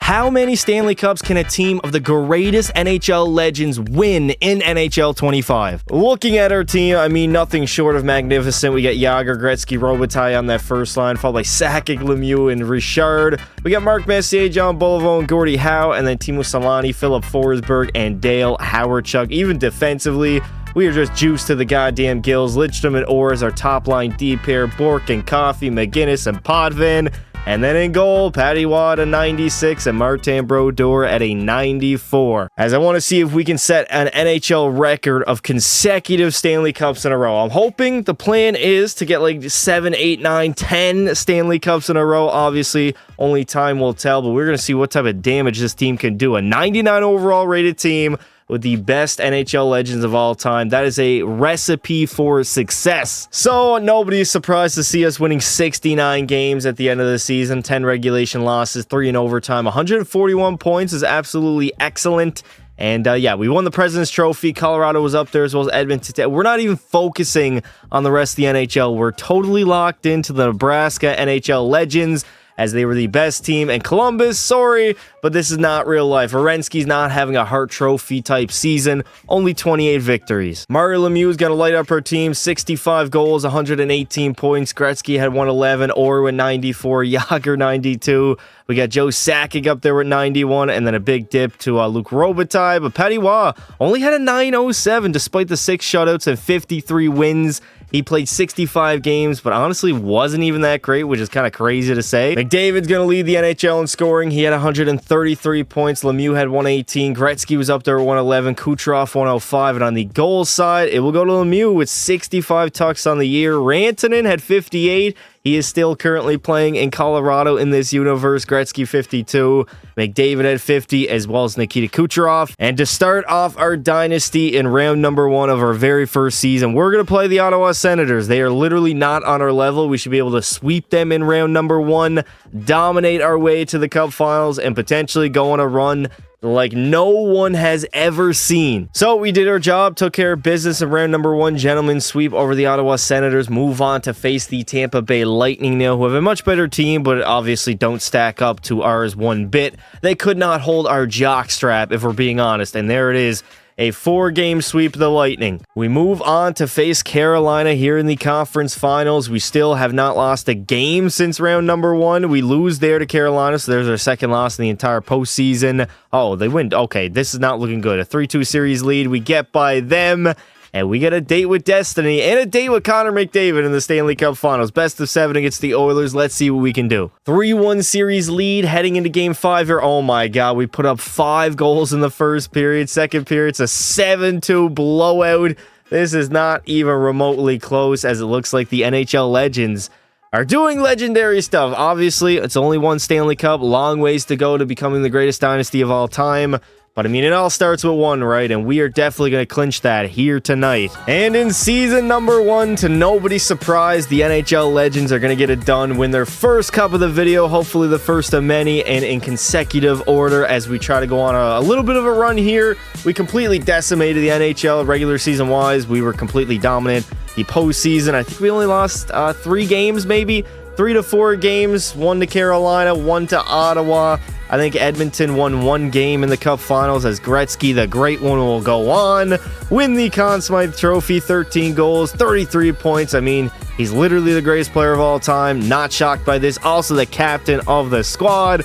How many Stanley Cups can a team of the greatest NHL legends win in NHL 25? Looking at our team, I mean, nothing short of magnificent. We got Jágr, Gretzky, Robitaille on that first line, followed by Sakic, Lemieux, and Richard. We got Mark Messier, John Boliveau, and Gordie Howe, and then Timo Solani, Philip Forsberg, and Dale Hawerchuk. Even defensively, we are just juiced to the goddamn gills. Lidstrom and Orr is our top line deep pair. Bork and Coffey, McGinnis and Potvin. And then in goal, Patty Watt a 96 and Martin Brodeur at a 94. As I want to see if we can set an NHL record of consecutive Stanley Cups in a row. I'm hoping the plan is to get like 7, 8, 9, 10 Stanley Cups in a row. Obviously, only time will tell, but we're going to see what type of damage this team can do. A 99 overall rated team with the best NHL legends of all time. That is a recipe for success. So nobody is surprised to see us winning 69 games at the end of the season, 10 regulation losses, 3 in overtime. 141 points is absolutely excellent. And yeah, we won the President's Trophy. Colorado was up there as well as Edmonton. We're not even focusing on the rest of the NHL. We're totally locked into the Nebraska NHL legends, as they were the best team. And Columbus, sorry, but this is not real life. Werenski's not having a Hart Trophy type season, only 28 victories. Mario Lemieux is going to light up her team, 65 goals, 118 points. Gretzky had 111, Orr with 94, Jágr 92. We got Joe Sakic up there with 91, and then a big dip to Luc Robitaille. But Patty Watt only had a 907 despite the 6 shutouts and 53 wins. He played 65 games, but honestly wasn't even that great, which is kind of crazy to say. McDavid's going to lead the NHL in scoring. He had 133 points. Lemieux had 118. Gretzky was up there with 111. Kucherov 105. And on the goal side, it will go to Lemieux with 65 tucks on the year. Rantanen had 58. He is still currently playing in Colorado in this universe. Gretzky 52. McDavid had 50, as well as Nikita Kucherov. And to start off our dynasty in round number 1 of our very first season, we're going to play the Ottawa Senators. They are literally not on our level. We should be able to sweep them in round number 1, dominate our way to the Cup Finals, and potentially go on a run like no one has ever seen. So we did our job, took care of business in round number 1, gentlemen sweep over the Ottawa Senators, move on to face the Tampa Bay Lightning now, who have a much better team, but obviously don't stack up to ours one bit. They could not hold our jockstrap, if we're being honest, and there it is. A 4-game sweep of the Lightning. We move on to face Carolina here in the conference finals. We still have not lost a game since round number 1. We lose there to Carolina, so there's our second loss in the entire postseason. Oh, they win. Okay, this is not looking good. A 3-2 series lead. We get by them. And we get a date with Destiny and a date with Connor McDavid in the Stanley Cup Finals. Best of 7 against the Oilers. Let's see what we can do. 3-1 series lead heading into Game 5 here. Oh my God, we put up 5 goals in the first period. Second period, it's a 7-2 blowout. This is not even remotely close, as it looks like the NHL legends are doing legendary stuff. Obviously, it's only one Stanley Cup. Long ways to go to becoming the greatest dynasty of all time. But I mean, it all starts with 1, right? And we are definitely going to clinch that here tonight. And in season number 1, to nobody's surprise, the NHL legends are going to get it done, win their first cup of the video, hopefully the first of many, and in consecutive order as we try to go on a little bit of a run here. We completely decimated the NHL regular season-wise. We were completely dominant. The postseason, I think we only lost 3 games, maybe 3 to 4 games, 1 to Carolina, 1 to Ottawa. I think Edmonton won 1 game in the Cup Finals, as Gretzky, the great one, will go on, win the Conn Smythe Trophy, 13 goals, 33 points. I mean, he's literally the greatest player of all time. Not shocked by this. Also the captain of the squad,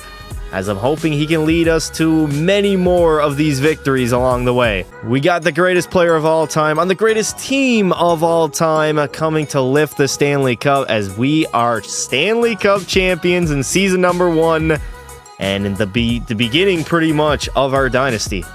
as I'm hoping he can lead us to many more of these victories along the way. We got the greatest player of all time on the greatest team of all time coming to lift the Stanley Cup, as we are Stanley Cup champions in season number 1. And in the beginning, pretty much, of our dynasty.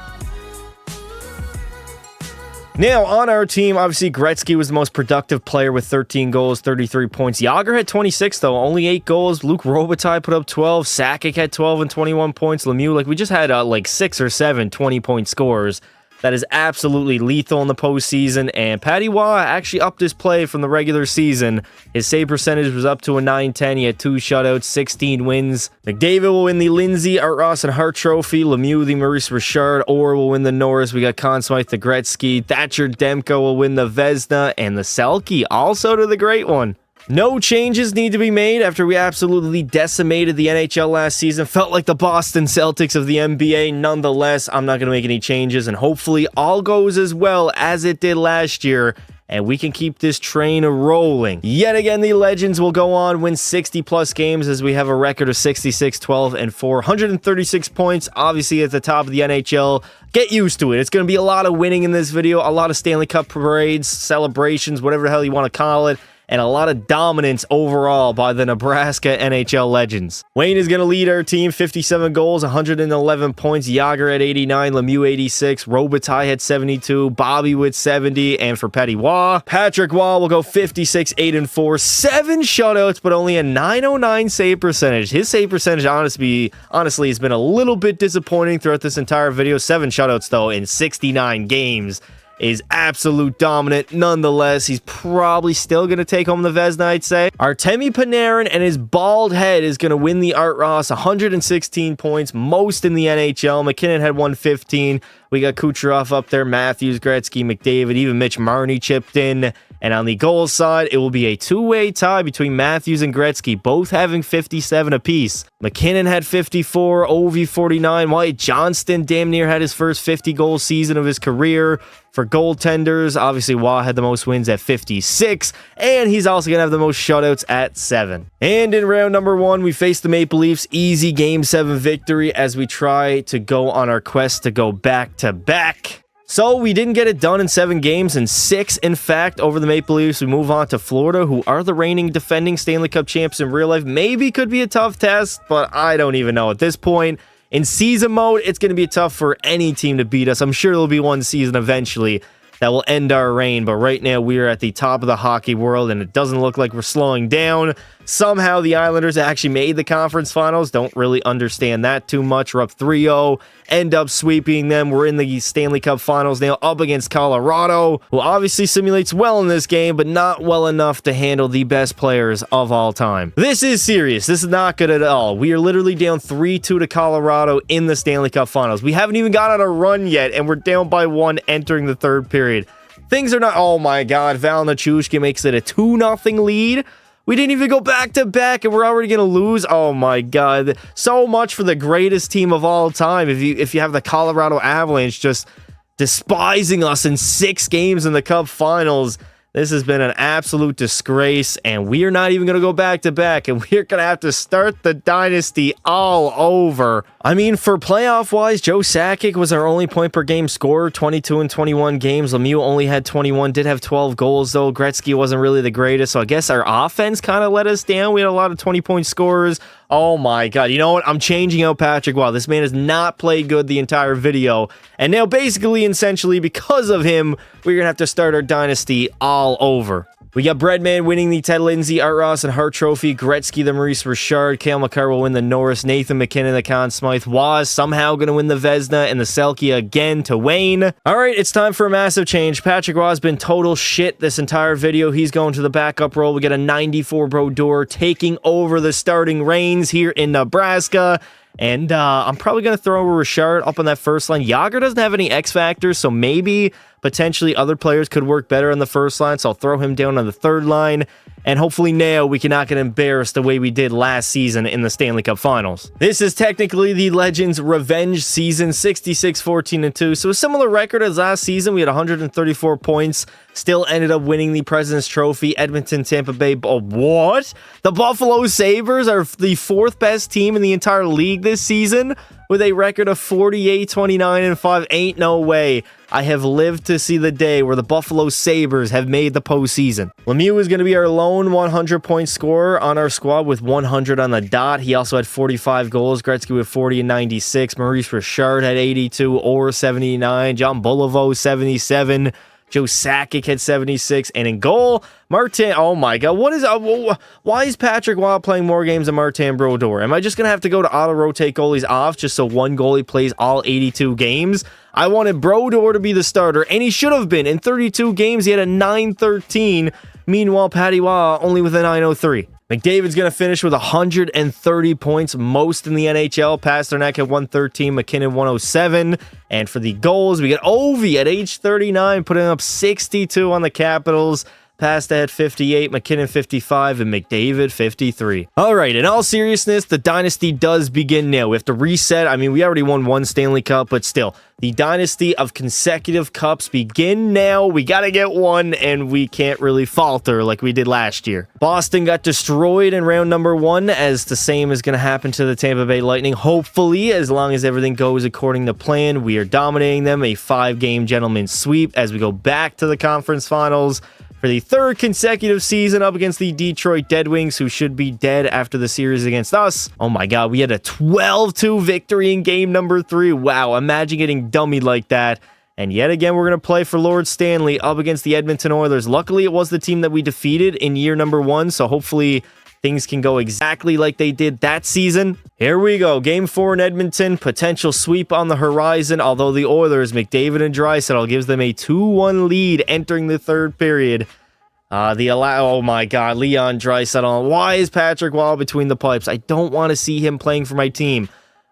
Now, on our team, obviously, Gretzky was the most productive player with 13 goals, 33 points. Jágr had 26, though, only 8 goals. Luc Robitaille put up 12. Sakic had 12 and 21 points. Lemieux, like, we just had, 6 or 7 20-point scores. That is absolutely lethal in the postseason, and Patty Watt actually upped his play from the regular season. His save percentage was up to a 910. He had 2 shutouts, 16 wins. McDavid will win the Lindsay, Art Ross, and Hart Trophy. Lemieux, the Maurice Richard. Orr will win the Norris. We got Conn Smythe, the Gretzky. Thatcher Demko will win the Vezina, and the Selke, also to the great one. No changes need to be made after we absolutely decimated the NHL last season. Felt like the Boston Celtics of the NBA. Nonetheless, I'm not going to make any changes, and hopefully all goes as well as it did last year, and we can keep this train rolling. Yet again, the Legends will go on, win 60-plus games as we have a record of 66, 12, and 4. 136 points, obviously at the top of the NHL. Get used to it. It's going to be a lot of winning in this video, a lot of Stanley Cup parades, celebrations, whatever the hell you want to call it, and a lot of dominance overall by the Nebraska NHL Legends. Wayne is going to lead our team, 57 goals, 111 points. Yager at 89, Lemieux 86, Robitaille had 72, Bobby with 70, and for Petty Waugh, Patrick Waugh will go 56, 8, and 4, 7 shutouts, but only a 909 save percentage. His save percentage, honestly, has been a little bit disappointing throughout this entire video. 7 shutouts, though, in 69 games. Is absolute dominant. Nonetheless, he's probably still going to take home the Vezina, I'd say. Artemi Panarin and his bald head is going to win the Art Ross. 116 points, most in the NHL. McKinnon had 115. We got Kucherov up there, Matthews, Gretzky, McDavid, even Mitch Marner chipped in. And on the goals side, it will be a two-way tie between Matthews and Gretzky, both having 57 apiece. McKinnon had 54, Ovi 49, Wyatt Johnston damn near had his first 50-goal season of his career. For goaltenders, obviously Waugh had the most wins at 56, and he's also going to have the most shutouts at 7. And in round number 1, we face the Maple Leafs. Easy Game 7 victory as we try to go on our quest to go back-to-back. So we didn't get it done in 7 games, and 6, in fact, over the Maple Leafs. We move on to Florida, who are the reigning defending Stanley Cup champs in real life. Maybe could be a tough test, but I don't even know at this point. In season mode, it's going to be tough for any team to beat us. I'm sure there'll be one season eventually that will end our reign, but right now we are at the top of the hockey world, and it doesn't look like we're slowing down. Somehow the Islanders actually made the conference finals. Don't really understand that too much. We're up 3-0, end up sweeping them. We're in the Stanley Cup finals now, up against Colorado, who obviously simulates well in this game, but not well enough to handle the best players of all time. This is serious. This is not good at all. We are literally down 3-2 to Colorado in the Stanley Cup finals. We haven't even got on a run yet, and we're down by 1 entering the 3rd period. Things are not... Oh my god, Val Nichushkin makes it a 2-0 lead. We didn't even go back-to-back, and we're already going to lose. Oh, my God. So much for the greatest team of all time. If you have the Colorado Avalanche just despising us in 6 games in the Cup Finals, this has been an absolute disgrace, and we are not even going to go back-to-back, and we're going to have to start the dynasty all over. I mean, for playoff-wise, Joe Sakic was our only point-per-game scorer, 22 and 21 games. Lemieux only had 21, did have 12 goals, though. Gretzky wasn't really the greatest, so I guess our offense kind of let us down. We had a lot of 20-point scorers. Oh my god, you know what? I'm changing out Patrick Waugh. This man has not played good the entire video. And now basically, essentially, because of him, we're going to have to start our dynasty all over. We got Breadman winning the Ted Lindsay, Art Ross, and Hart Trophy. Gretzky, the Maurice Richard. Cale Makar will win the Norris. Nathan McKinnon, the Conn Smythe. Waugh is somehow going to win the Vezina and the Selke again to Wayne. All right, it's time for a massive change. Patrick Waugh has been total shit this entire video. He's going to the backup role. We get a 94 Brodeur taking over the starting reins here in Nebraska. And I'm probably going to throw Richard up on that first line. Yager doesn't have any X factors, so maybe potentially other players could work better on the first line, so I'll throw him down on the 3rd line. And hopefully now we can not get embarrassed the way we did last season in the Stanley Cup Finals. This is technically the Legends' revenge season, 66, 14, and 2. So a similar record as last season. We had 134 points. Still ended up winning the President's Trophy. Edmonton, Tampa Bay. Oh, what? The Buffalo Sabres are the 4th best team in the entire league this season with a record of 48, 29, and 5. Ain't no way. I have lived to see the day where the Buffalo Sabres have made the postseason. Lemieux is going to be our lone 100-point scorer on our squad with 100 on the dot. He also had 45 goals. Gretzky with 40 and 96. Maurice Richard had 82 or 79. John Boliveau 77. Joe Sakic had 76, and in goal, Martin. Oh my God, why is Patrick Waugh playing more games than Martin Brodeur? Am I just gonna have to go to auto rotate goalies off just so one goalie plays all 82 games? I wanted Brodeur to be the starter, and he should have been. In 32 games, he had a 913. Meanwhile, Patty Waugh only with a 903. McDavid's going to finish with 130 points, most in the NHL. Pasternak at 113, McKinnon 107. And for the goals, we get Ovi at age 39, putting up 62 on the Capitals. Pasta had 58, McKinnon 55, and McDavid 53. All right, in all seriousness, the dynasty does begin now. We have to reset. I mean, we already won one Stanley Cup, but still, the dynasty of consecutive cups begin now. We got to get one, and we can't really falter like we did last year. Boston got destroyed in round number 1, as the same is going to happen to the Tampa Bay Lightning. Hopefully, as long as everything goes according to plan, we are dominating them. A 5-game gentleman's sweep as we go back to the conference finals for the 3rd consecutive season up against the Detroit Dead Wings, who should be dead after the series against us. Oh my god, we had a 12-2 victory in game number 3. Wow, imagine getting dummied like that. And yet again, we're going to play for Lord Stanley up against the Edmonton Oilers. Luckily, it was the team that we defeated in year number 1, so hopefully things can go exactly like they did that season. Here we go. Game 4 in Edmonton. Potential sweep on the horizon, although the Oilers, McDavid and Draisaitl, gives them a 2-1 lead entering the 3rd period. Oh my god, Leon Draisaitl. Why is Patrick Wall between the pipes? I don't want to see him playing for my team.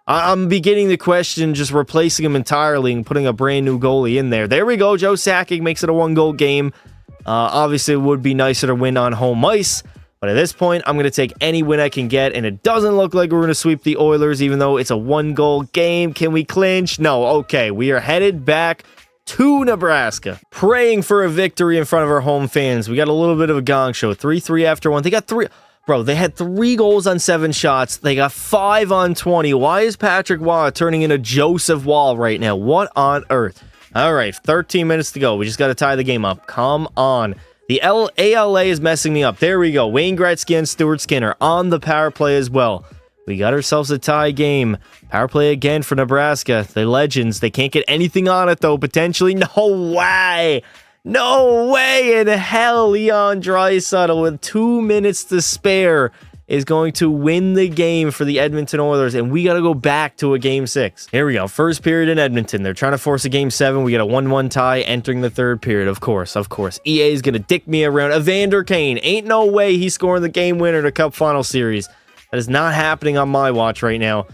I'm beginning to question just replacing him entirely and putting a brand new goalie in there. There we go. Joe Sakic makes it a 1-goal game. Obviously, it would be nicer to win on home ice. But at this point, I'm going to take any win I can get, and it doesn't look like we're going to sweep the Oilers, even though it's a 1-goal game. Can we clinch? No. Okay, we are headed back to Nebraska, praying for a victory in front of our home fans. We got a little bit of a gong show. 3-3 after 1. They got 3... Bro, they had 3 goals on 7 shots. They got 5 on 20. Why is Patrick Waugh turning into Joseph Wall right now? What on earth? All right, 13 minutes to go. We just got to tie the game up. Come on. The ALA is messing me up. There we go. Wayne Gretzky and Stuart Skinner on the power play as well. We got ourselves a tie game. Power play again for Nebraska. The Legends. They can't get anything on it, though, potentially. No way. No way in hell. Leon Draisaitl, with 2 minutes to spare, is going to win the game for the Edmonton Oilers, and we got to go back to a Game 6. Here we go. First period in Edmonton. They're trying to force a Game 7. We got a 1-1 tie entering the 3rd period. Of course. EA is going to dick me around. Evander Kane. Ain't no way he's scoring the game winner in a Cup Final Series. That is not happening on my watch right now.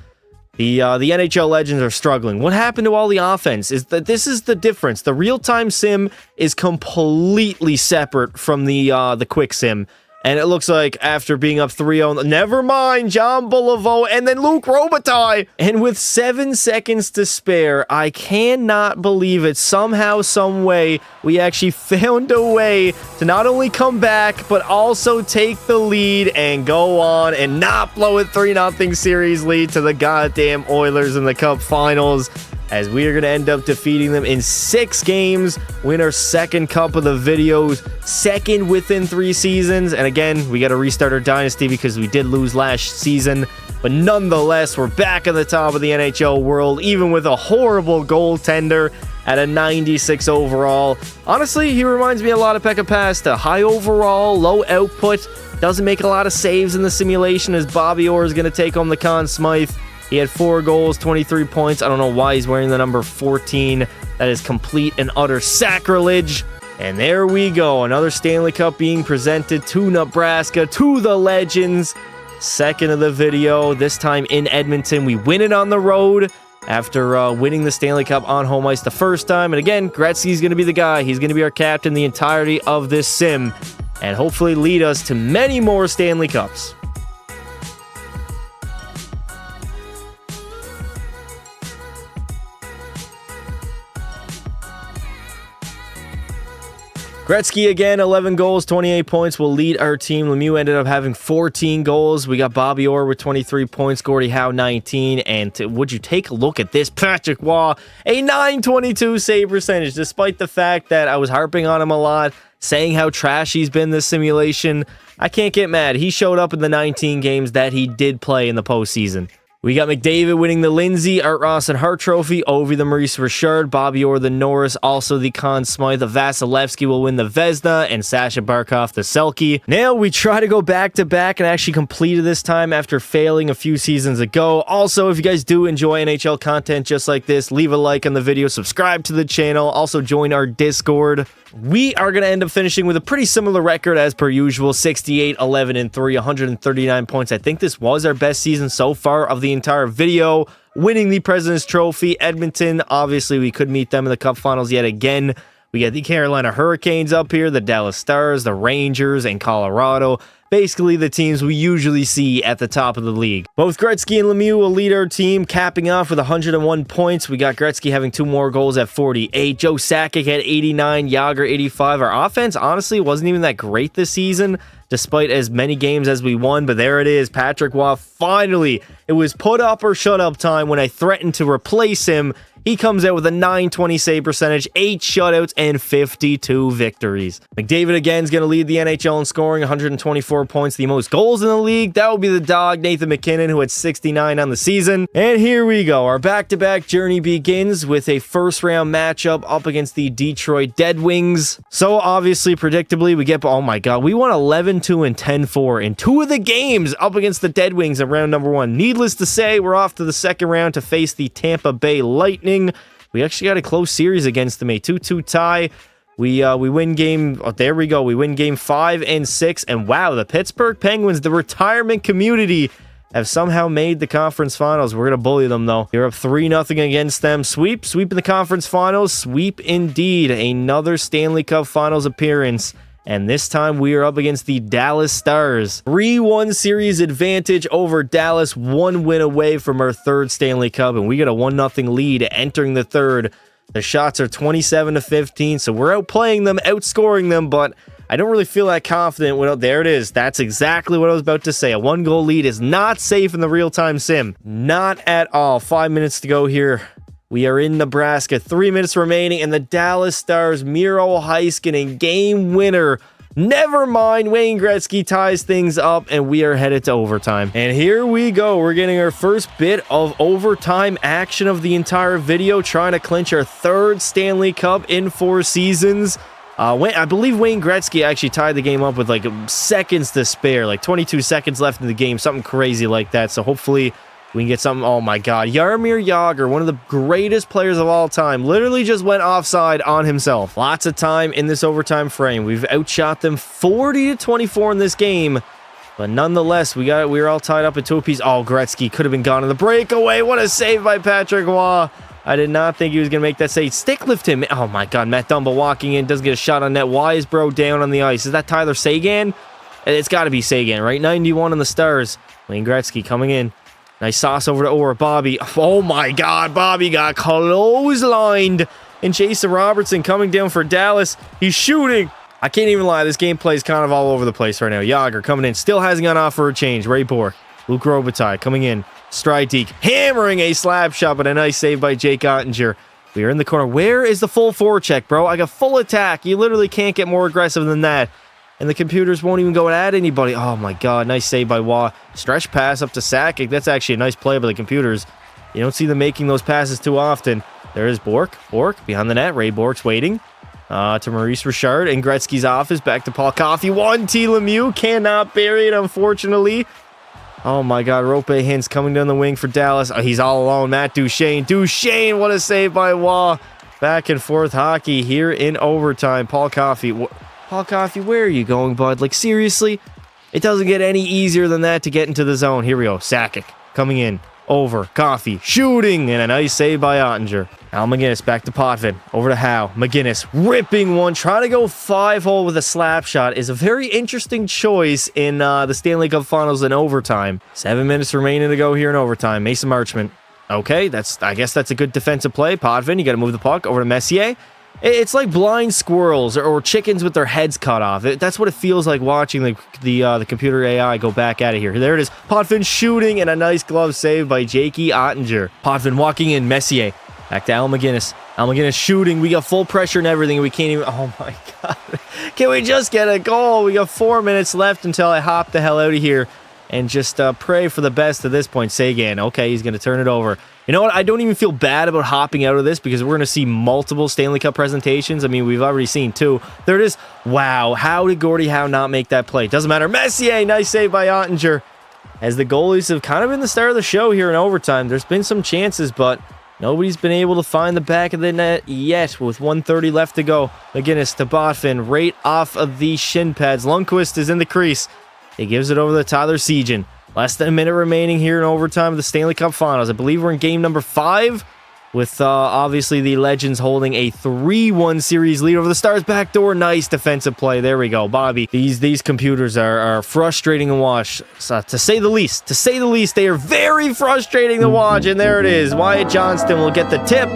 The NHL Legends are struggling. What happened to all the offense? Is that this is the difference. The real-time sim is completely separate from the quick sim. And it looks like after being up 3-0, never mind, John Boliveau, and then Luc Robitaille. And with 7 seconds to spare, I cannot believe it. Somehow, some way, we actually found a way to not only come back, but also take the lead and go on and not blow a 3-0 series lead to the goddamn Oilers in the Cup Finals, as we are going to end up defeating them in 6 games, win our 2nd Cup of the videos, 2nd within 3 seasons. And again, we got to restart our dynasty because we did lose last season. But nonetheless, we're back at the top of the NHL world, even with a horrible goaltender at a 96 overall. Honestly, he reminds me a lot of Pekka Pasta. High overall, low output, doesn't make a lot of saves in the simulation, as Bobby Orr is going to take home the Conn Smythe. He had 4 goals, 23 points. I don't know why he's wearing the number 14. That is complete and utter sacrilege. And there we go. Another Stanley Cup being presented to Nebraska, to the Legends. 2nd of the video, this time in Edmonton. We win it on the road after winning the Stanley Cup on home ice the first time. And again, Gretzky's going to be the guy. He's going to be our captain the entirety of this sim, and hopefully lead us to many more Stanley Cups. Gretzky again, 11 goals, 28 points, will lead our team. Lemieux ended up having 14 goals. We got Bobby Orr with 23 points, Gordie Howe 19, and would you take a look at this? Patrick Waugh, a 922 save percentage, despite the fact that I was harping on him a lot, saying how trash he's been this simulation. I can't get mad. He showed up in the 19 games that he did play in the postseason. We got McDavid winning the Lindsay, Art Ross and Hart Trophy, Ovi the Maurice Richard, Bobby Orr the Norris, also the Conn Smythe. Vasilevsky will win the Vezina, and Sasha Barkov the Selke. Now we try to go back-to-back and actually complete it this time after failing a few seasons ago. Also, if you guys do enjoy NHL content just like this, leave a like on the video, subscribe to the channel, also join our Discord. We are going to end up finishing with a pretty similar record as per usual, 68, 11, and 3, 139 points. I think this was our best season so far of the entire video, winning the President's Trophy. Edmonton, obviously we could meet them in the Cup Finals yet again. We get the Carolina Hurricanes up here, the Dallas Stars, the Rangers, and Colorado. Basically the teams we usually see at the top of the league. Both Gretzky and Lemieux will lead our team, capping off with 101 points. We got Gretzky having 2 more goals at 48. Joe Sakic had 89, Jágr 85. Our offense, honestly, wasn't even that great this season, despite as many games as we won. But there it is, Patrick Roy. Finally, it was put up or shut up time when I threatened to replace him. He comes out with a .920 save percentage, 8 shutouts, and 52 victories. McDavid again is going to lead the NHL in scoring, 124 points, the most goals in the league. That will be the dog, Nathan MacKinnon, who had 69 on the season. And here we go. Our back-to-back journey begins with a first-round matchup up against the Detroit Dead Wings. So obviously, predictably, we get, oh my god, we won 11-2 and 10-4 in 2 of the games up against the Dead Wings in round number 1. Needless to say, we're off to the second round to face the Tampa Bay Lightning. We actually got a close series against them, a 2-2 tie. We win game, oh, there we go. We win game 5 and 6. And wow, the Pittsburgh Penguins, the retirement community, have somehow made the conference finals. We're going to bully them, though. You're up 3-0 against them. Sweep in the conference finals. Sweep indeed. Another Stanley Cup Finals appearance. And this time we are up against the Dallas Stars. 3-1 series advantage over Dallas. 1 win away from our 3rd Stanley Cup. And we got a 1-0 lead entering the 3rd. The shots are 27-15. So we're outplaying them, outscoring them. But I don't really feel that confident. Well, there it is. That's exactly what I was about to say. A 1-goal lead is not safe in the real-time sim. Not at all. 5 minutes to go here. We are in Nebraska, 3 minutes remaining, and the Dallas Stars, Miro Heiskanen, game winner. Never mind, Wayne Gretzky ties things up, and we are headed to overtime. And here we go. We're getting our first bit of overtime action of the entire video, trying to clinch our 3rd Stanley Cup in 4 seasons. I believe Wayne Gretzky actually tied the game up with like seconds to spare, like 22 seconds left in the game, something crazy like that. So hopefully we can get something. Oh my god, Jaromir Jágr, one of the greatest players of all time, literally just went offside on himself. Lots of time in this overtime frame. We've outshot them 40-24 in this game, but nonetheless, we were all tied up at 2 apiece. Oh, Gretzky could have been gone in the breakaway. What a save by Patrick Roy. I did not think he was going to make that save. Stick lift him. Oh my god, Matt Dumba walking in, doesn't get a shot on net. Why is bro down on the ice? Is that Tyler Seguin? It's got to be Seguin, right? 91 on the Stars. Wayne Gretzky coming in. Nice sauce over to Orr. Bobby. Oh my god, Bobby got clotheslined. And Jason Robertson coming down for Dallas. He's shooting. I can't even lie. This gameplay is kind of all over the place right now. Jágr coming in. Still hasn't gone off for a change. Ray Bourque. Luc Robitaille coming in. Strydiek hammering a slap shot, but a nice save by Jake Ottinger. We are in the corner. Where is the full forecheck, bro? I got full attack. You literally can't get more aggressive than that. And the computers won't even go at anybody. Oh my god, nice save by Waugh. Stretch pass up to Sakic. That's actually a nice play by the computers. You don't see them making those passes too often. There is Bourque. Bourque behind the net. Ray Bourque's waiting. To Maurice Richard in Gretzky's office. Back to Paul Coffey. 1T Lemieux. Cannot bury it, unfortunately. Oh my god, Rope Hintz coming down the wing for Dallas. Oh, he's all alone. Matt Duchene. Duchene, what a save by Waugh. Back and forth hockey here in overtime. Paul Coffey. Paul Coffey, where are you going, bud? Like, seriously? It doesn't get any easier than that to get into the zone. Here we go. Sakic coming in. Over. Coffey shooting. And a nice save by Ottinger. Al McGinnis back to Potvin. Over to Howe. McGinnis ripping one. Trying to go 5-hole with a slap shot is a very interesting choice in the Stanley Cup Finals in overtime. 7 minutes remaining to go here in overtime. Mason Marchment. Okay, I guess that's a good defensive play. Potvin, you got to move the puck over to Messier. It's like blind squirrels or chickens with their heads cut off. That's what it feels like watching the computer AI go back out of here. There it is. Potvin shooting and a nice glove save by Jakey Ottinger. Potvin walking in. Messier. Back to Al McGinnis. Al McGinnis shooting. We got full pressure and everything. We can't even... Oh my god. Can we just get a goal? We got 4 minutes left until I hop the hell out of here and just pray for the best at this point. Seguin. Okay, he's going to turn it over. You know what? I don't even feel bad about hopping out of this because we're going to see multiple Stanley Cup presentations. I mean, we've already seen 2. There it is. Wow. How did Gordie Howe not make that play? Doesn't matter. Messier. Nice save by Ottinger. As the goalies have kind of been the star of the show here in overtime. There's been some chances, but nobody's been able to find the back of the net yet with 1:30 left to go. McGinnis to Botvin right off of the shin pads. Lundqvist is in the crease. He gives it over to Tyler Seguin. Less than a minute remaining here in overtime of the Stanley Cup Finals. I believe we're in game number 5. with obviously the Legends holding a 3-1 series lead over the Stars backdoor. Nice defensive play. There we go, Bobby. These computers are frustrating to watch, to say the least. To say the least, they are very frustrating to watch, and there it is. Wyatt Johnston will get the tip.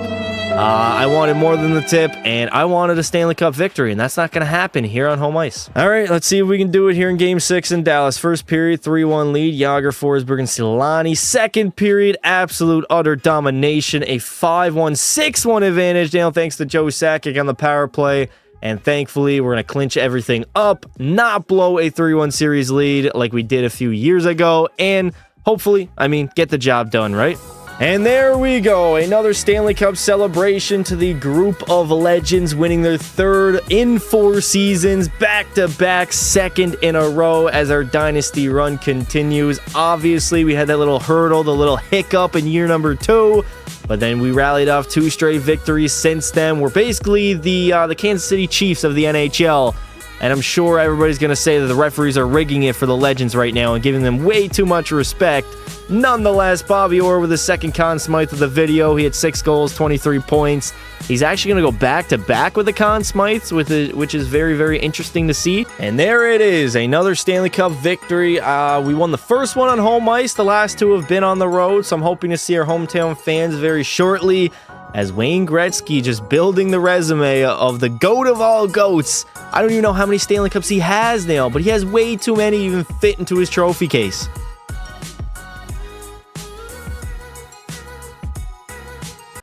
I wanted more than the tip, and I wanted a Stanley Cup victory, and that's not going to happen here on home ice. All right, let's see if we can do it here in Game 6 in Dallas. First period, 3-1 lead, Jágr, Forsberg, and Selanne. Second period, absolute utter domination, a 5-1, 6-1 advantage, down thanks to Joe Sakic on the power play. And thankfully, we're going to clinch everything up, not blow a 3-1 series lead like we did a few years ago, and hopefully, get the job done, right? And there we go, another Stanley Cup celebration to the group of legends, winning their third in 4 seasons, back-to-back, second in a row as our dynasty run continues. Obviously, we had that little hurdle, the little hiccup in year number 2, but then we rallied off 2 straight victories since then. We're basically the Kansas City Chiefs of the NHL. And I'm sure everybody's going to say that the referees are rigging it for the Legends right now and giving them way too much respect. Nonetheless, Bobby Orr with his second Conn Smythe of the video. He had 6 goals, 23 points. He's actually going to go back-to-back with the Conn Smythes, which is very, very interesting to see. And there it is, another Stanley Cup victory. We won the first one on home ice. The last 2 have been on the road, so I'm hoping to see our hometown fans very shortly, as Wayne Gretzky just building the resume of the GOAT of all GOATs. I don't even know how many Stanley Cups he has now, but he has way too many to even fit into his trophy case.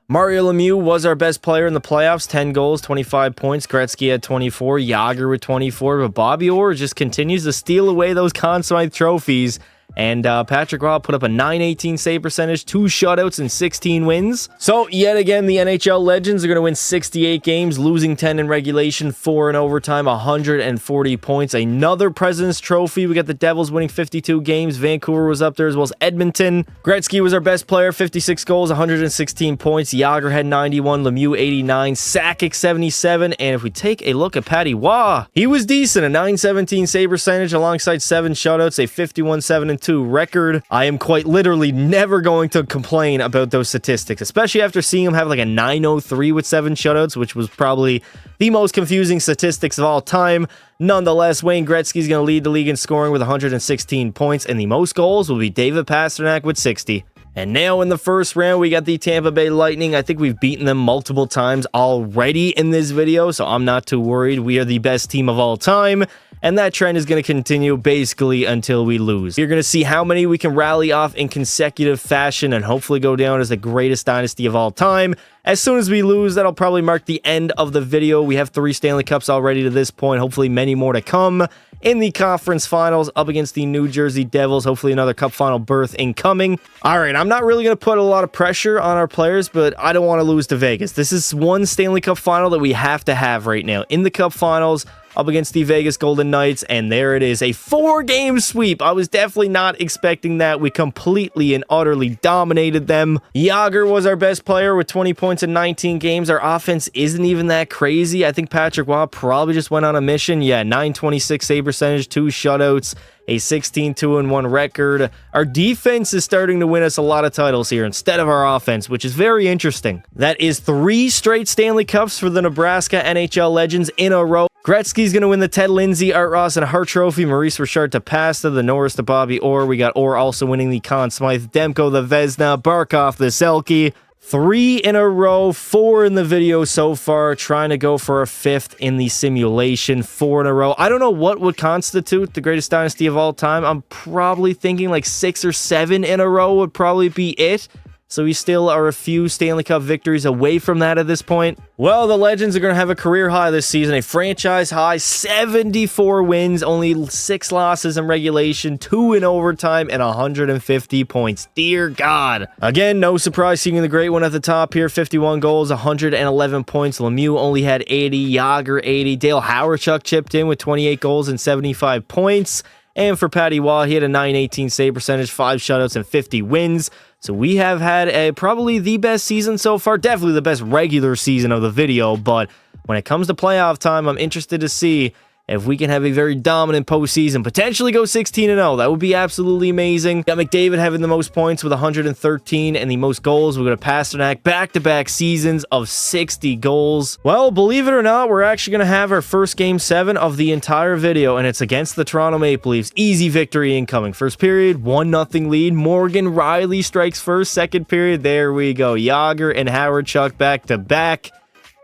Mario Lemieux was our best player in the playoffs, 10 goals, 25 points. Gretzky had 24, Jágr with 24, but Bobby Orr just continues to steal away those Conn Smythe trophies. And Patrick Roy put up a .918 save percentage, 2 shutouts, and 16 wins. So, yet again, the NHL Legends are going to win 68 games, losing 10 in regulation, 4 in overtime, 140 points. Another President's Trophy. We got the Devils winning 52 games. Vancouver was up there, as well as Edmonton. Gretzky was our best player, 56 goals, 116 points. Jágr had 91, Lemieux 89, Sakic 77. And if we take a look at Patty Waugh, he was decent, a .917 save percentage alongside 7 shutouts, a 51-7-2 record. I am quite literally never going to complain about those statistics, especially after seeing him have like a .903 with 7 shutouts, which was probably the most confusing statistics of all time. Nonetheless, Wayne Gretzky is going to lead the league in scoring with 116 points, and the most goals will be David Pastrnak with 60. And now in the first round, we got the Tampa Bay Lightning. I think we've beaten them multiple times already in this video, so I'm not too worried. We are the best team of all time, and that trend is going to continue basically until we lose. You're going to see how many we can rally off in consecutive fashion and hopefully go down as the greatest dynasty of all time. As soon as we lose, that'll probably mark the end of the video. We have 3 Stanley Cups already to this point, hopefully many more to come in the conference finals up against the New Jersey Devils. Hopefully another cup final berth incoming. All right, I'm not really going to put a lot of pressure on our players, but I don't want to lose to Vegas. This is one Stanley Cup final that we have to have right now. In the cup finals, up against the Vegas Golden Knights, and there it is, a 4-game sweep. I was definitely not expecting that. We completely and utterly dominated them. Jágr was our best player with 20 points in 19 games. Our offense isn't even that crazy. I think Patrick Roy probably just went on a mission. Yeah, .926 save percentage, 2 shutouts, a 16-2-1 record. Our defense is starting to win us a lot of titles here instead of our offense, which is very interesting. That is 3 straight Stanley Cups for the Nebraska NHL Legends in a row. Gretzky's going to win the Ted Lindsay, Art Ross, and Hart Trophy. Maurice Richard to Pasta, the Norris to Bobby Orr. We got Orr also winning the Conn Smythe, Demko the Vezina, Barkov the Selke. 3 in a row, 4 in the video so far, trying to go for a 5th in the simulation, 4 in a row. I don't know what would constitute the greatest dynasty of all time. I'm probably thinking like 6 or 7 in a row would probably be it. So we still are a few Stanley Cup victories away from that at this point. Well, the Legends are going to have a career high this season, a franchise high, 74 wins, only 6 losses in regulation, 2 in overtime, and 150 points. Dear God. Again, no surprise seeing the great one at the top here, 51 goals, 111 points. Lemieux only had 80, Jágr 80, Dale Hawerchuk chipped in with 28 goals and 75 points. And for Patty Waugh, he had a .918 save percentage, 5 shutouts, and 50 wins. So we have had probably the best season so far, definitely the best regular season of the video, but when it comes to playoff time, I'm interested to see if we can have a very dominant postseason, potentially go 16-0, that would be absolutely amazing. Got McDavid having the most points with 113 and the most goals. We're going to Pasternak back-to-back seasons of 60 goals. Well, believe it or not, we're actually going to have our first Game 7 of the entire video, and it's against the Toronto Maple Leafs. Easy victory incoming. First period, 1-0 lead. Morgan Riley strikes first. Second period, there we go. Jágr and Howard Chuck back-to-back.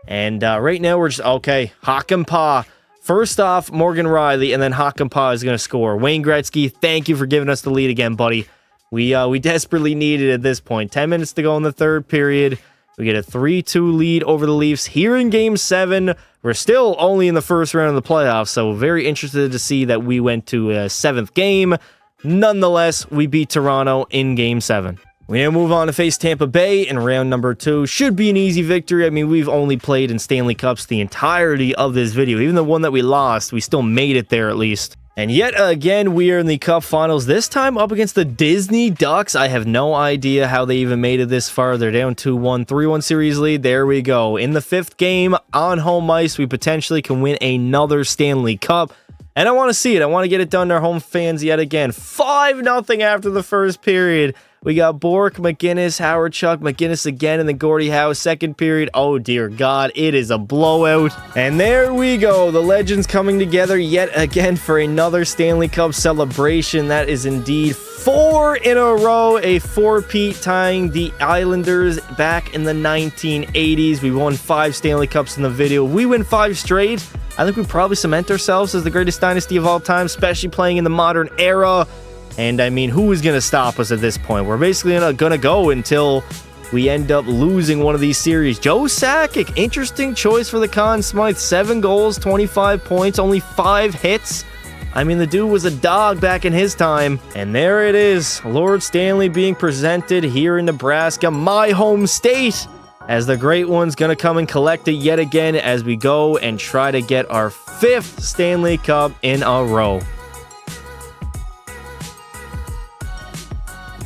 And right now, we're just, okay, Hakanpää. First off, Morgan Riley, and then Hakanpää is going to score. Wayne Gretzky, thank you for giving us the lead again, buddy. We desperately need it at this point. 10 minutes to go in the third period. We get a 3-2 lead over the Leafs here in Game 7. We're still only in the first round of the playoffs, so very interested to see that we went to a 7th game. Nonetheless, we beat Toronto in Game 7. We now move on to face Tampa Bay in round number 2. Should be an easy victory. I mean, we've only played in Stanley Cups the entirety of this video. Even the one that we lost, we still made it there at least. And yet again, we are in the Cup Finals, this time up against the Disney Ducks. I have no idea how they even made it this far. They're down 2-1, 3-1 series lead. There we go. In the 5th game on home ice, we potentially can win another Stanley Cup. And I want to see it. I want to get it done to our home fans yet again. 5-0 after the first period. We got Bork, McGinnis, Howard Chuck, McGinnis again, and then Gordie Howe. Second period. Oh, dear God. It is a blowout. And there we go. The legends coming together yet again for another Stanley Cup celebration. That is indeed 4 in a row. A 4-peat tying the Islanders back in the 1980s. We won 5 Stanley Cups in the video. We win 5 straight. I think we probably cement ourselves as the greatest dynasty of all time, especially playing in the modern era. And I mean, who is going to stop us at this point? We're basically going to go until we end up losing one of these series. Joe Sakic, interesting choice for the Conn Smythe. 7 goals, 25 points, only 5 hits. I mean, the dude was a dog back in his time. And there it is. Lord Stanley being presented here in Nebraska, my home state, as the great one's going to come and collect it yet again as we go and try to get our 5th Stanley Cup in a row.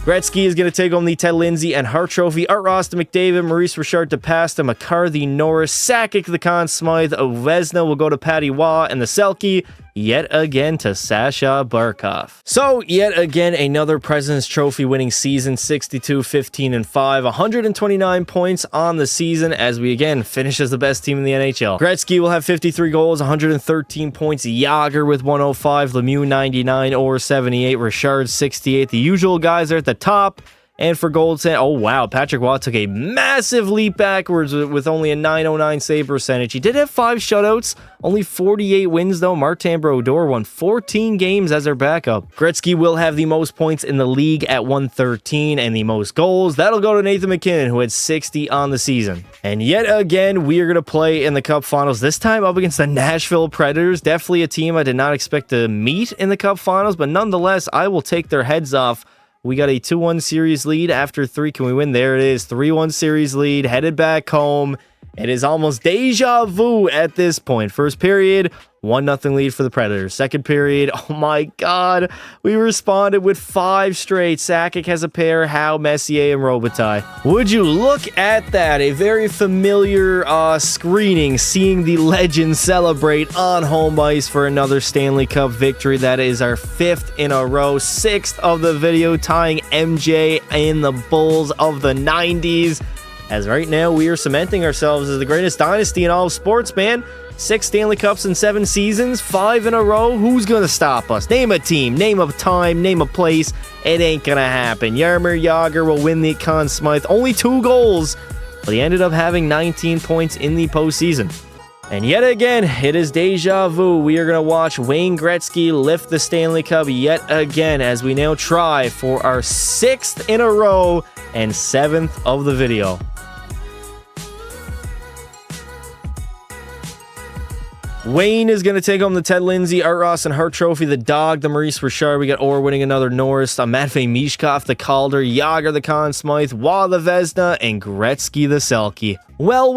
Gretzky is going to take home the Ted Lindsay and Hart Trophy. Art Ross to McDavid, Maurice Richard to Pasta, McCarthy, Norris, Sakic the Conn Smythe, Vezina will go to Patty Waugh, and the Selke yet again to Sasha Barkov. So, yet again, another President's Trophy winning season, 62, 15, and 5, 129 points on the season as we again finish as the best team in the NHL. Gretzky will have 53 goals, 113 points, Jágr with 105, Lemieux 99 or 78, Richard 68. The usual guys are at the top. And for gold, oh wow, Patrick Waugh took a massive leap backwards with only a .909 save percentage. He did have 5 shutouts, only 48 wins though. Martin Brodeur won 14 games as their backup. Gretzky will have the most points in the league at 113 and the most goals. That'll go to Nathan MacKinnon, who had 60 on the season. And yet again, we are going to play in the Cup Finals, this time up against the Nashville Predators. Definitely a team I did not expect to meet in the Cup Finals, but nonetheless, I will take their heads off. We got a 2-1 series lead after 3. Can we win? There it is. 3-1 series lead. Headed back home. It is almost deja vu at this point. First period, 1-0 lead for the Predators. Second period, oh my God. We responded with 5 straight. Sakic has a pair. Howe, Messier, and Robitaille. Would you look at that? A very familiar screening, seeing the legends celebrate on home ice for another Stanley Cup victory. That is our 5th in a row. 6th of the video, tying MJ and the Bulls of the 90s. As right now, we are cementing ourselves as the greatest dynasty in all of sports, man. 6 Stanley Cups in 7 seasons, 5 in a row. Who's going to stop us? Name a team, name a time, name a place. It ain't going to happen. Jaromir Jágr will win the Conn Smythe. Only 2 goals, but he ended up having 19 points in the postseason. And yet again, it is deja vu. We are going to watch Wayne Gretzky lift the Stanley Cup yet again as we now try for our 6th in a row and 7th of the video. Wayne is going to take home the Ted Lindsay, Art Ross, and Hart Trophy, the Dog, the Maurice Richard. We got Orr winning another Norris, Matvei Mishkov, the Calder, Jágr, the Conn Smythe, Waugh, the Vezina, and Gretzky, the Selke. Well,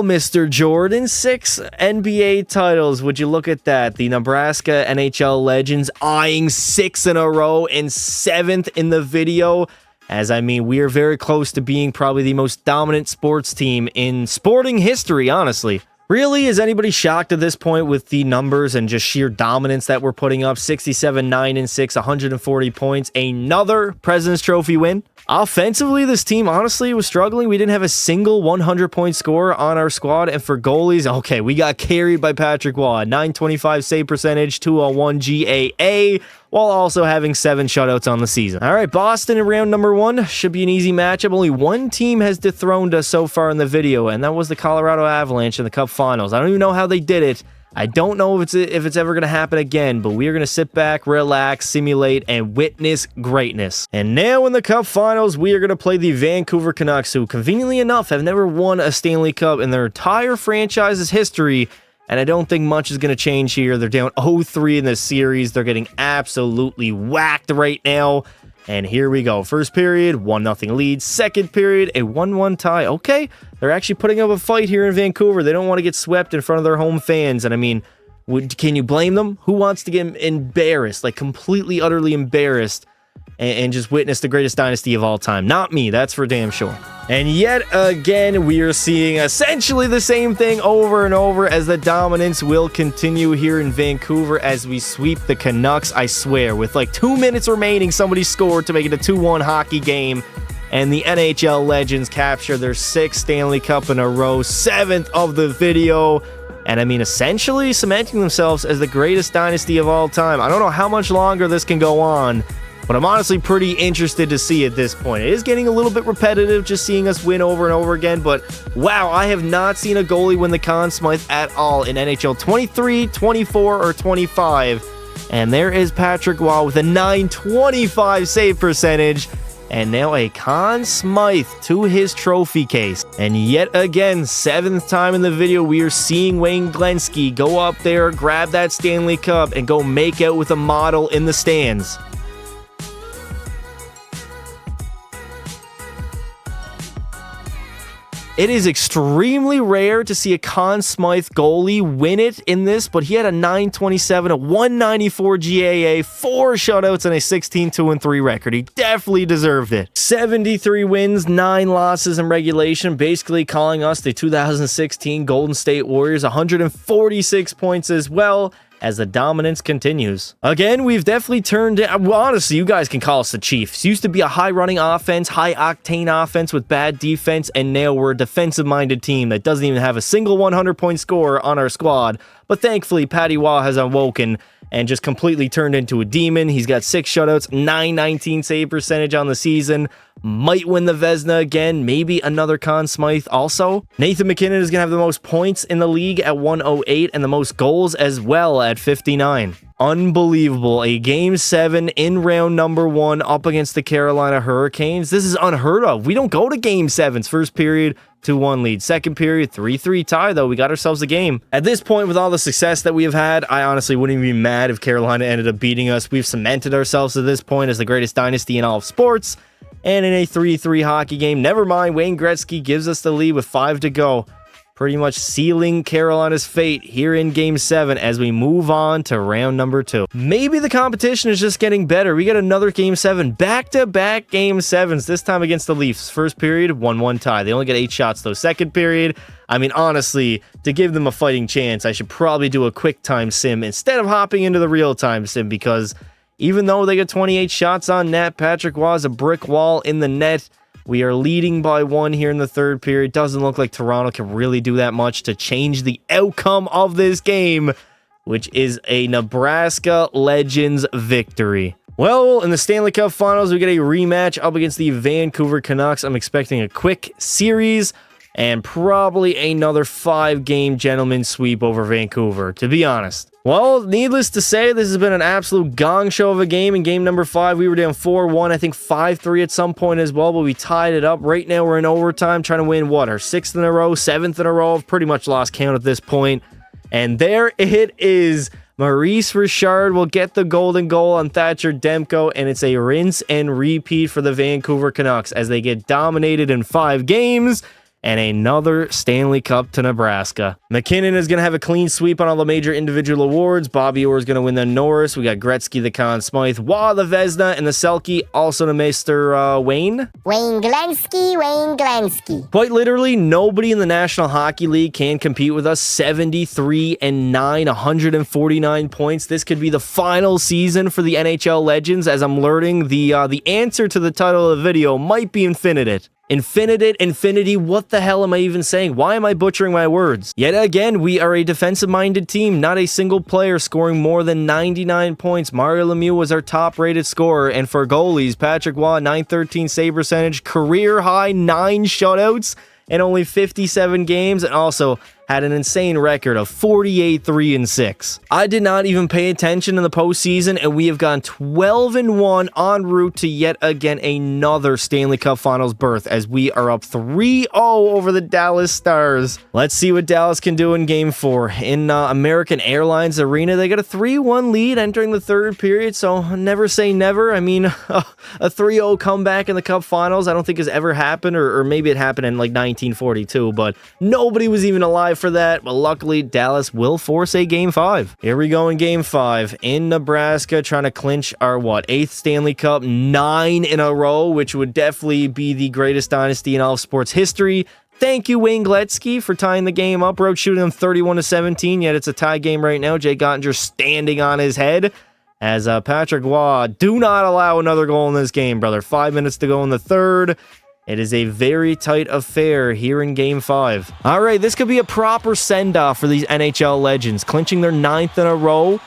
Mr. Jordan, 6 NBA titles. Would you look at that? The Nebraska NHL legends eyeing 6 in a row and 7th in the video. As I mean, we are very close to being probably the most dominant sports team in sporting history, honestly. Really, is anybody shocked at this point with the numbers and just sheer dominance that we're putting up? 67, 9-6, 140 points. Another President's Trophy win. Offensively, this team honestly was struggling. We didn't have a single 100-point scorer on our squad. And for goalies, okay, we got carried by Patrick Waugh. 925 save percentage, 201 GAA, while also having 7 shutouts on the season. All right, Boston in round number 1. Should be an easy matchup. Only one team has dethroned us so far in the video, and that was the Colorado Avalanche in the Cup Finals. I don't even know how they did it. I don't know if it's ever going to happen again, but we are going to sit back, relax, simulate, and witness greatness. And now in the Cup Finals, we are going to play the Vancouver Canucks, who conveniently enough have never won a Stanley Cup in their entire franchise's history. And I don't think much is going to change here. They're down 0-3 in this series. They're getting absolutely whacked right now. And here we go. First period, 1-0 lead. Second period, a 1-1 tie. Okay, they're actually putting up a fight here in Vancouver. They don't want to get swept in front of their home fans. And I mean, can you blame them? Who wants to get embarrassed, like completely, utterly embarrassed, and just witness the greatest dynasty of all time? Not me, that's for damn sure. And yet again, we are seeing essentially the same thing over and over as the dominance will continue here in Vancouver as we sweep the Canucks. I swear, with like 2 minutes remaining, somebody scored to make it a 2-1 hockey game. And the NHL Legends capture their 6th Stanley Cup in a row, 7th of the video. And I mean, essentially cementing themselves as the greatest dynasty of all time. I don't know how much longer this can go on, but I'm honestly pretty interested to see at this point. It is getting a little bit repetitive just seeing us win over and over again, but wow, I have not seen a goalie win the Conn Smythe at all in NHL 23, 24, or 25. And there is Patrick Waugh with a 925 save percentage. And now a Conn Smythe to his trophy case. And yet again, 7th time in the video, we are seeing Wayne Gretzky go up there, grab that Stanley Cup, and go make out with a model in the stands. It is extremely rare to see a Conn Smythe goalie win it in this, but he had a 927, a 194 GAA, 4 shutouts, and a 16-2-3 record. He definitely deserved it. 73 wins, 9 losses in regulation, basically calling us the 2016 Golden State Warriors. 146 points as well, as the dominance continues. Again, we've definitely turned it. Well, honestly, you guys can call us the Chiefs. Used to be a high-running offense, high-octane offense with bad defense, and now we're a defensive-minded team that doesn't even have a single 100-point scorer on our squad. But thankfully, Patty Waugh has awoken and just completely turned into a demon. He's got 6 shutouts, 919 save percentage on the season. Might win the Vezina again, maybe another Conn Smythe also. Nathan MacKinnon is going to have the most points in the league at 108 and the most goals as well at 59. Unbelievable. A Game 7 in round number 1 up against the Carolina Hurricanes. This is unheard of. We don't go to Game 7s. First period, 2-1 lead. Second period, 3-3 tie, though. We got ourselves a game. At this point, with all the success that we have had, I honestly wouldn't even be mad if Carolina ended up beating us. We've cemented ourselves at this point as the greatest dynasty in all of sports. And in a 3-3 hockey game, never mind, Wayne Gretzky gives us the lead with 5 to go. Pretty much sealing Carolina's fate here in Game 7 as we move on to round number 2. Maybe the competition is just getting better. We got another Game 7, back-to-back Game 7s, this time against the Leafs. First period, 1-1 tie. They only get 8 shots, though. Second period, I mean, honestly, to give them a fighting chance, I should probably do a quick time sim instead of hopping into the real-time sim, because even though they got 28 shots on net, Patrick Waugh is a brick wall in the net. We are leading by 1 here in the third period. Doesn't look like Toronto can really do that much to change the outcome of this game, which is a Nebraska Legends victory. Well, in the Stanley Cup Finals, we get a rematch up against the Vancouver Canucks. I'm expecting a quick series and probably another 5-game gentleman sweep over Vancouver, to be honest. Well, needless to say, this has been an absolute gong show of a game. In game number 5, we were down 4-1, I think 5-3 at some point as well, but we tied it up. Right now, we're in overtime, trying to win, what, our 6th in a row, 7th in a row? I've pretty much lost count at this point. And there it is. Maurice Richard will get the golden goal on Thatcher Demko, and it's a rinse and repeat for the Vancouver Canucks as they get dominated in 5 games. and another Stanley Cup to Nebraska. McKinnon is going to have a clean sweep on all the major individual awards. Bobby Orr is going to win the Norris. We got Gretzky, the Conn Smythe, Waugh, the Vezina, and the Selke, also to Mr. Wayne. Wayne Gretzky. Quite literally, nobody in the National Hockey League can compete with us. 73-9, 149 points. This could be the final season for the NHL Legends. As I'm learning, the answer to the title of the video might be Infinited. Infinity, what the hell am I even saying? Why am I butchering my words? Yet again, we are a defensive-minded team, not a single player scoring more than 99 points. Mario Lemieux was our top-rated scorer, and for goalies, Patrick Waugh, .913 save percentage, career-high 9 shutouts in only 57 games, and also had an insane record of 48-3-6. I did not even pay attention in the postseason, and we have gone 12-1 en route to yet again another Stanley Cup Finals berth as we are up 3-0 over the Dallas Stars. Let's see what Dallas can do in Game 4. In American Airlines Arena, they got a 3-1 lead entering the third period, so never say never. I mean, a 3-0 comeback in the Cup Finals I don't think has ever happened, or maybe it happened in like 1942, but nobody was even alive for that. But luckily, Dallas will force a Game 5. Here we go in Game 5 in Nebraska, trying to clinch our 8th Stanley Cup, 9 in a row, which would definitely be the greatest dynasty in all of sports history. Thank you, Wayne Gretzky, for tying the game up. Road shooting them 31-17, yet it's a tie game right now. Jake Ottinger standing on his head as Patrick Waugh, do not allow another goal in this game, brother. 5 minutes to go in the third. It is a very tight affair here in Game 5. All right, this could be a proper send-off for these NHL legends, clinching their 9th in a row,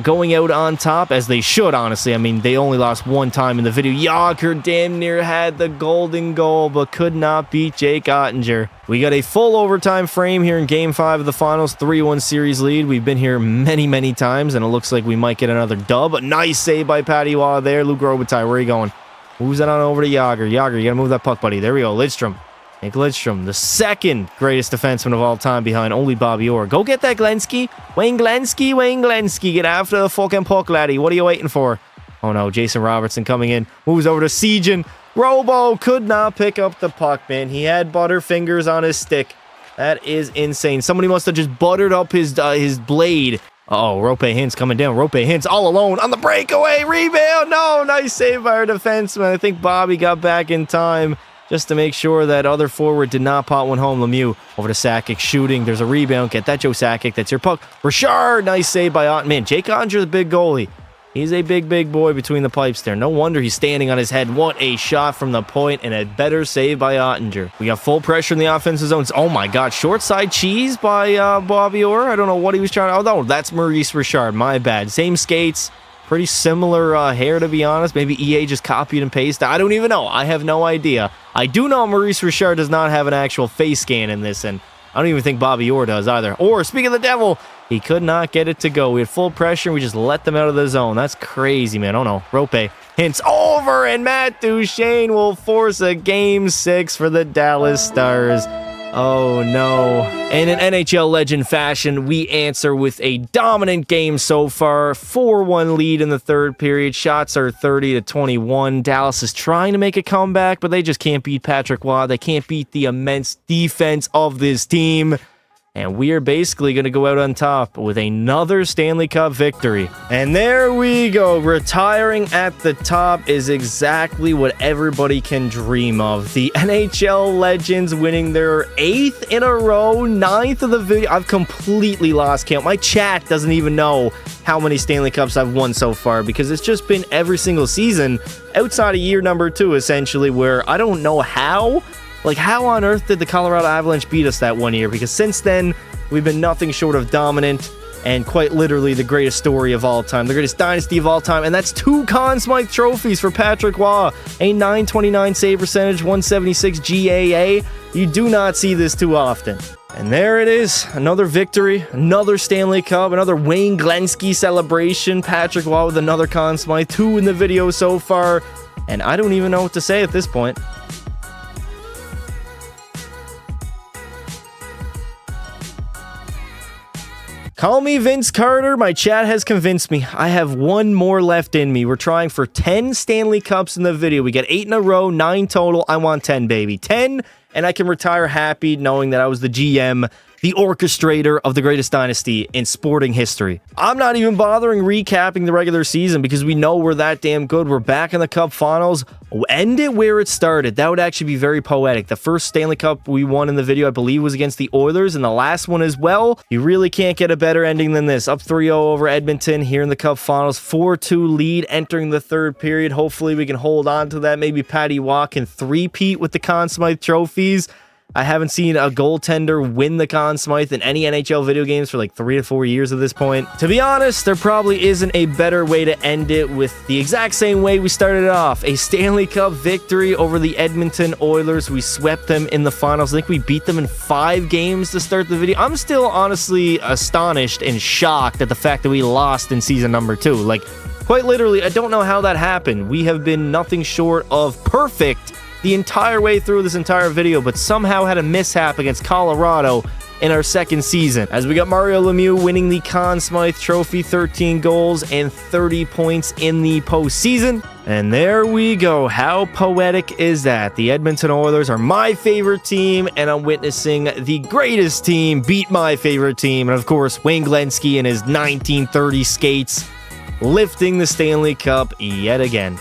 going out on top, as they should, honestly. I mean, they only lost one time in the video. Yager damn near had the golden goal, but could not beat Jake Ottinger. We got a full overtime frame here in Game 5 of the Finals, 3-1 series lead. We've been here many, many times, and it looks like we might get another dub. A nice save by Patty Waugh there. Luke Robitaille, where are you going? Moves that on over to Yager. Yager, you gotta move that puck, buddy. There we go. Lidstrom. Nick Lidstrom, the second greatest defenseman of all time behind only Bobby Orr. Go get that, Glensky. Wayne Glensky. Get after the fucking puck, laddie. What are you waiting for? Oh no, Jason Robertson coming in. Moves over to Sejan. Robo could not pick up the puck, man. He had butterfingers on his stick. That is insane. Somebody must have just buttered up his blade. Uh-oh, Rope Hintz coming down. Rope Hintz all alone on the breakaway. Rebound. No, nice save by our defenseman. I think Bobby got back in time just to make sure that other forward did not pot one home. Lemieux over to Sakic shooting. There's a rebound. Get that, Joe Sakic. That's your puck. Richard. Nice save by Ott. Man, Jake Ottinger, the big goalie. He's a big boy between the pipes there. No wonder he's standing on his head. What a shot from the point, and a better save by Ottinger. We got full pressure in the offensive zones. Oh my God, short side cheese by Bobby Orr. I don't know what he was trying to... Oh no, that's Maurice Richard. My bad. Same skates. Pretty similar hair, to be honest. Maybe EA just copied and pasted. I don't even know. I have no idea. I do know Maurice Richard does not have an actual face scan in this, and I don't even think Bobby Orr does either. Or, speaking of the devil, he could not get it to go. We had full pressure, and we just let them out of the zone. That's crazy, man. Oh, no. Rope Hintz over, and Matt Duchene will force a Game 6 for the Dallas Stars. Oh, no. In an NHL legend fashion, we answer with a dominant game so far. 4-1 lead in the third period. Shots are 30-21. Dallas is trying to make a comeback, but they just can't beat Patrick Waugh. They can't beat the immense defense of this team. And we are basically going to go out on top with another Stanley Cup victory. And there we go. Retiring at the top is exactly what everybody can dream of. The NHL Legends winning their 8th in a row, 9th of the video. I've completely lost count. My chat doesn't even know how many Stanley Cups I've won so far, because it's just been every single season outside of year number 2, essentially, where I don't know how. Like, how on earth did the Colorado Avalanche beat us that one year? Because since then, we've been nothing short of dominant and quite literally the greatest story of all time, the greatest dynasty of all time, and that's 2 Conn Smythe trophies for Patrick Waugh, a .929 save percentage, 176 GAA. You do not see this too often. And there it is, another victory, another Stanley Cup, another Wayne Gretzky celebration. Patrick Waugh with another Conn Smythe, 2 in the video so far, and I don't even know what to say at this point. Call me Vince Carter. My chat has convinced me. I have one more left in me. We're trying for 10 Stanley Cups in the video. We get 8 in a row, 9 total. I want 10, baby. 10 and I can retire happy knowing that I was the GM, the orchestrator of the greatest dynasty in sporting history. I'm not even bothering recapping the regular season because we know we're that damn good. We're back in the Cup Finals. End it where it started. That would actually be very poetic. The first Stanley Cup we won in the video, I believe, was against the Oilers, and the last one as well. You really can't get a better ending than this. Up 3-0 over Edmonton here in the Cup Finals. 4-2 lead entering the third period. Hopefully we can hold on to that. Maybe Patty Waugh can three-peat with the Conn Smythe trophies. I haven't seen a goaltender win the Conn Smythe in any NHL video games for like 3 to 4 years at this point. To be honest, there probably isn't a better way to end it with the exact same way we started it off. A Stanley Cup victory over the Edmonton Oilers. We swept them in the finals. I think we beat them in 5 games to start the video. I'm still honestly astonished and shocked at the fact that we lost in season number 2. Like, quite literally, I don't know how that happened. We have been nothing short of perfect the entire way through this entire video, but somehow had a mishap against Colorado in our second season. As we got Mario Lemieux winning the Conn Smythe Trophy, 13 goals and 30 points in the postseason. And there we go. How poetic is that? The Edmonton Oilers are my favorite team, and I'm witnessing the greatest team beat my favorite team. And of course, Wayne Gretzky and his 1930 skates lifting the Stanley Cup yet again.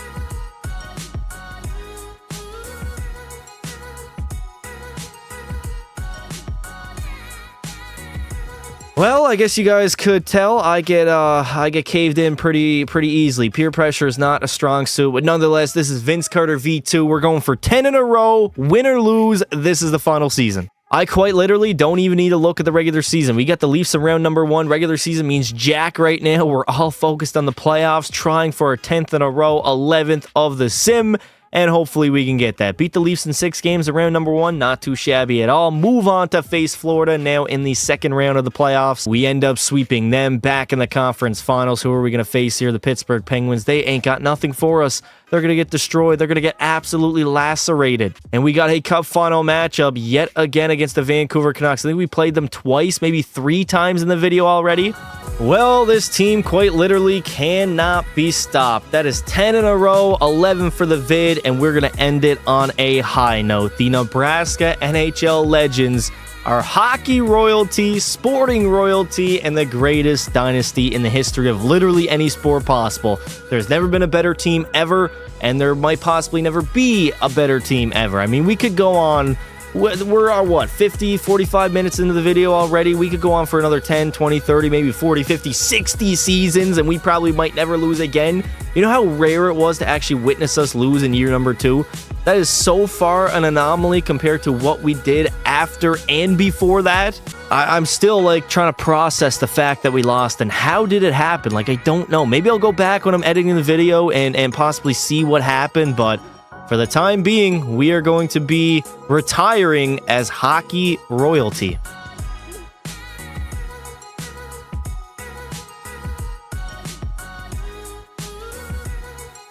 Well, I guess you guys could tell I get caved in pretty easily. Peer pressure is not a strong suit, but nonetheless, this is Vince Carter V2. We're going for 10 in a row. Win or lose, this is the final season. I quite literally don't even need to look at the regular season. We got the Leafs in round number 1. Regular season means jack right now. We're all focused on the playoffs, trying for our 10th in a row, 11th of the sim. And hopefully we can get that. Beat the Leafs in 6 games around number 1. Not too shabby at all. Move on to face Florida now in the second round of the playoffs. We end up sweeping them back in the conference finals. Who are we going to face here? The Pittsburgh Penguins. They ain't got nothing for us. They're going to get destroyed. They're going to get absolutely lacerated. And we got a cup final matchup yet again against the Vancouver Canucks. I think we played them twice, maybe 3 times in the video already. Well, this team quite literally cannot be stopped. That is 10 in a row, 11 for the vid, and we're going to end it on a high note. The Nebraska NHL Legends are hockey royalty, sporting royalty, and the greatest dynasty in the history of literally any sport possible. There's never been a better team ever, and there might possibly never be a better team ever. I mean, we could go on. We're what, 50, 45 minutes into the video already? We could go on for another 10, 20, 30, maybe 40, 50, 60 seasons, and we probably might never lose again. You know how rare it was to actually witness us lose in year number 2? That is so far an anomaly compared to what we did after and before that. I'm still like trying to process the fact that we lost and how did it happen? Like, I don't know. Maybe I'll go back when I'm editing the video and possibly see what happened, but for the time being, we are going to be retiring as hockey royalty.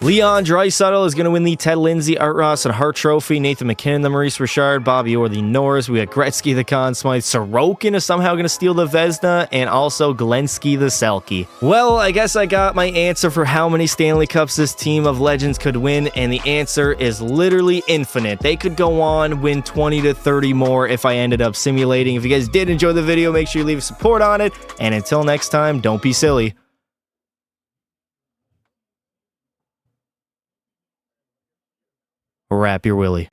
Leon Draisaitl is going to win the Ted Lindsay, Art Ross, and Hart Trophy. Nathan MacKinnon, the Maurice Richard. Bobby Orr, the Norris. We got Gretzky, the Conn Smythe. Sorokin is somehow going to steal the Vezina. And also Gretzky, the Selke. Well, I guess I got my answer for how many Stanley Cups this team of legends could win. And the answer is literally infinite. They could go on, win 20 to 30 more if I ended up simulating. If you guys did enjoy the video, make sure you leave support on it. And until next time, don't be silly. Wrap your willy.